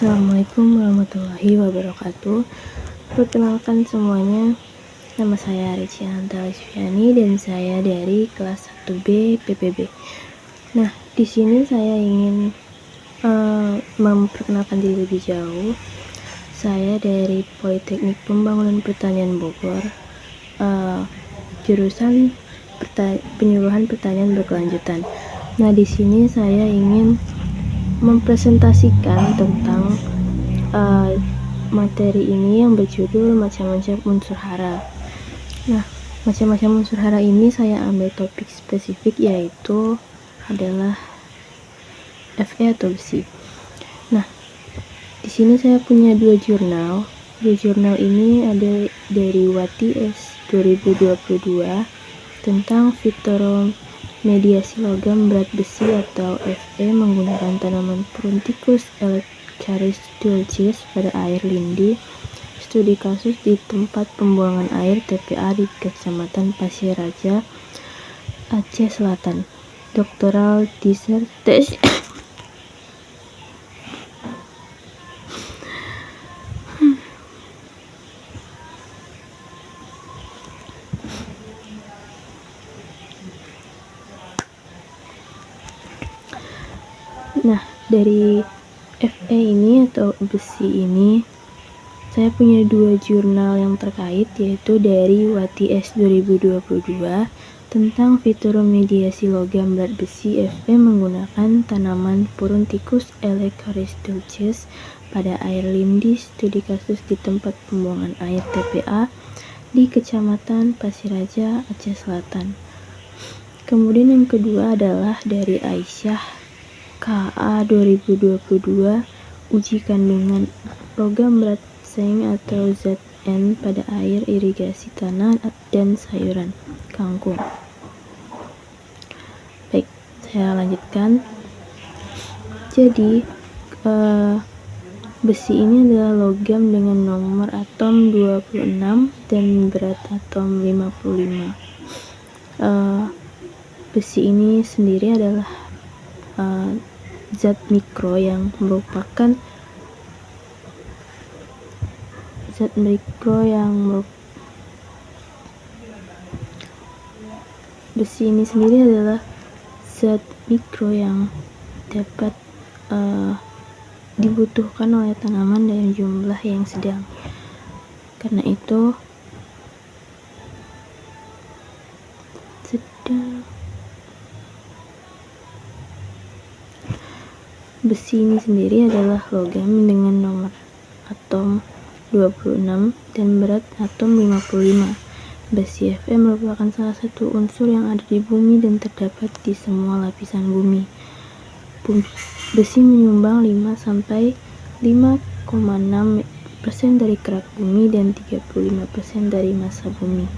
Assalamualaikum warahmatullahi wabarakatuh. Perkenalkan semuanya, nama saya Ricianta Lisviani dan saya dari kelas 1B PPB. Nah, di sini saya ingin memperkenalkan diri lebih jauh. Saya dari Politeknik Pembangunan Pertanian Bogor, jurusan penyuluhan pertanian berkelanjutan. Nah, di sini saya ingin mempresentasikan tentang materi ini yang berjudul macam-macam unsur hara. Nah, macam-macam unsur hara ini saya ambil topik spesifik yaitu adalah Fe atau besi. Nah, di sini saya punya dua jurnal. Dua jurnal ini ada dari WATIS 2022 tentang fitoromediasi logam berat besi atau Fe menggunakan tanaman Prunticus elecaris dulcis pada air lindi. Studi kasus di tempat pembuangan air TPA di Kecamatan Pasir Raja, Aceh Selatan. Doktoral disertasi Nah, dari Fe ini atau besi ini saya punya dua jurnal yang terkait, yaitu dari WATIS 2022 tentang fitoromediasi logam berat besi Fe menggunakan tanaman Prunticus elecaris dulcis pada air lindi, studi kasus di tempat pembuangan air TPA di Kecamatan Pasir Raja, Aceh Selatan. Kemudian yang kedua adalah dari Aisyah KA 2022 uji kandungan logam berat seng atau Zn pada air irigasi tanah dan sayuran kangkung. Baik, saya lanjutkan. Jadi besi ini adalah logam dengan nomor atom 26 dan berat atom 55. Besi ini sendiri adalah zat mikro yang merupakan besi ini sendiri adalah zat mikro yang dapat dibutuhkan oleh tanaman dalam jumlah yang sedang. Karena itu besi ini sendiri adalah logam dengan nomor atom 26 dan berat atom 55. Besi Fe merupakan salah satu unsur yang ada di bumi dan terdapat di semua lapisan bumi. Besi menyumbang 5-5,6% dari kerak bumi dan 35% dari massa bumi.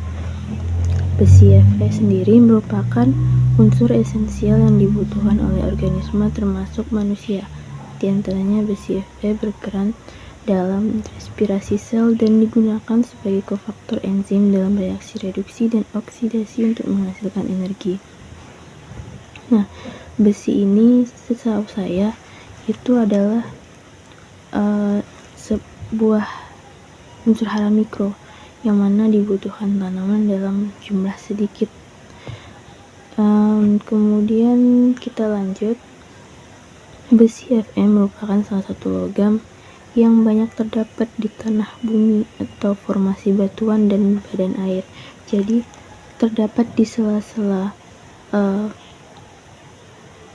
Besi Fe sendiri merupakan unsur esensial yang dibutuhkan oleh organisme termasuk manusia. Di antaranya besi Fe berperan dalam respirasi sel dan digunakan sebagai kofaktor enzim dalam reaksi reduksi dan oksidasi untuk menghasilkan energi. Nah, besi ini setahu saya itu adalah sebuah unsur hara mikro yang mana dibutuhkan tanaman dalam jumlah sedikit. Kemudian kita lanjut. Besi Fe merupakan salah satu logam yang banyak terdapat di tanah bumi atau formasi batuan dan badan air. Jadi terdapat di sela-sela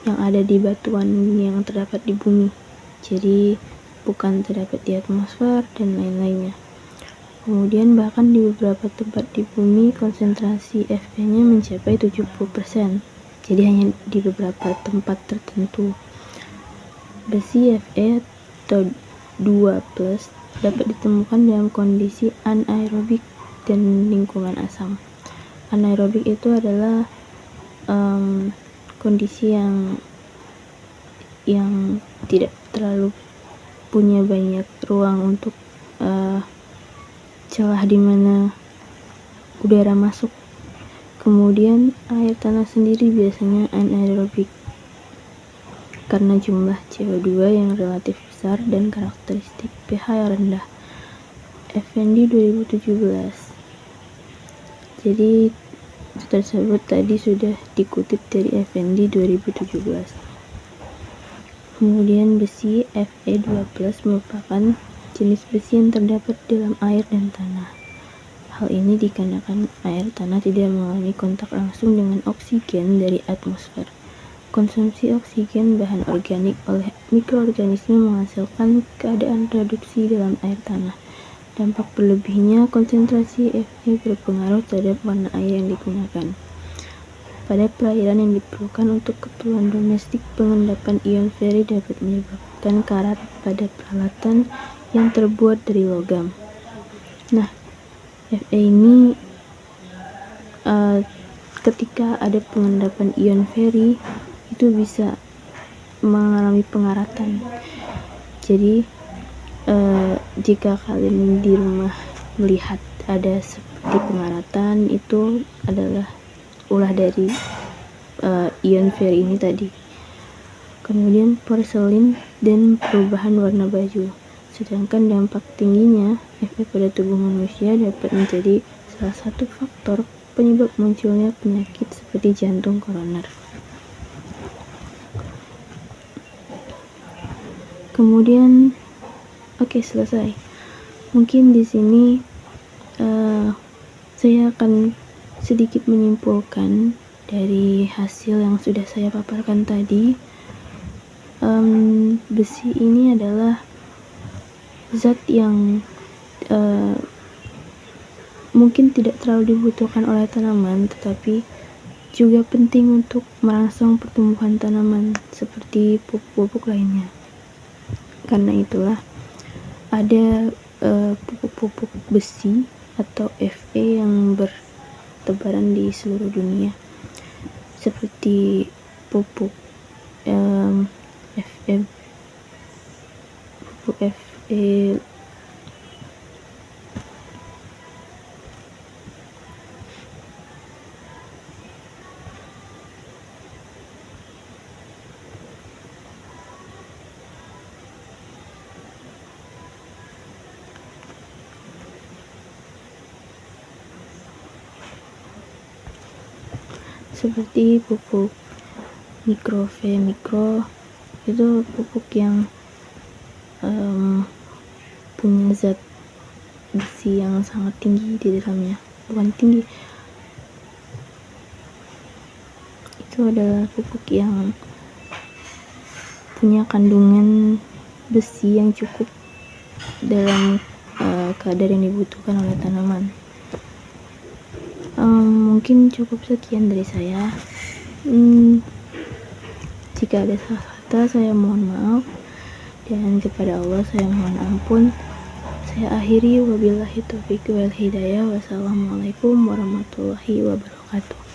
yang ada di batuan yang terdapat di bumi. Jadi bukan terdapat di atmosfer dan lain-lainnya. Kemudian bahkan di beberapa tempat di bumi konsentrasi Fe-nya mencapai 70%. Jadi hanya di beberapa tempat tertentu. Besi Fe atau 2+ dapat ditemukan dalam kondisi anaerobik dan lingkungan asam. Anaerobik itu adalah kondisi yang tidak terlalu punya banyak ruang untuk celah di mana udara masuk. Kemudian air tanah sendiri biasanya anaerobik karena jumlah CO2 yang relatif besar dan karakteristik pH yang rendah. Effendi 2017. Jadi tersebut tadi sudah dikutip dari Effendi 2017. Kemudian besi Fe2+ merupakan jenis besi yang terdapat dalam air dan tanah. Hal ini dikarenakan air tanah tidak mengalami kontak langsung dengan oksigen dari atmosfer. Konsumsi oksigen bahan organik oleh mikroorganisme menghasilkan keadaan reduksi dalam air tanah. Dampak berlebihnya konsentrasi Fe berpengaruh terhadap warna air yang digunakan. Pada perairan yang diperlukan untuk keperluan domestik, pengendapan ion feri dapat menyebabkan karat pada peralatan yang terbuat dari logam. Nah, Fe ini ketika ada pengendapan ion feri itu bisa mengalami pengaratan. Jadi jika kalian di rumah melihat ada seperti pengaratan, itu adalah ulah dari ion feri ini tadi. Kemudian porselin dan perubahan warna baju. Sedangkan dampak tingginya Fe pada tubuh manusia dapat menjadi salah satu faktor penyebab munculnya penyakit seperti jantung koroner. Kemudian, selesai. Mungkin di sini saya akan sedikit menyimpulkan dari hasil yang sudah saya paparkan tadi. Besi ini adalah zat yang mungkin tidak terlalu dibutuhkan oleh tanaman, tetapi juga penting untuk merangsang pertumbuhan tanaman seperti pupuk-pupuk lainnya. Karena itulah ada pupuk-pupuk besi atau Fe yang bertebaran di seluruh dunia, seperti pupuk Fe seperti pupuk mikro itu pupuk yang punya zat besi yang sangat tinggi di dalamnya. Bukan tinggi, itu adalah pupuk yang punya kandungan besi yang cukup dalam kadar yang dibutuhkan oleh tanaman. Mungkin cukup sekian dari saya. Jika ada salah kata, saya mohon maaf, dan kepada Allah saya mohon ampun. Saya akhiri, wabillahi taufiq wal hidayah. Wassalamualaikum warahmatullahi wabarakatuh.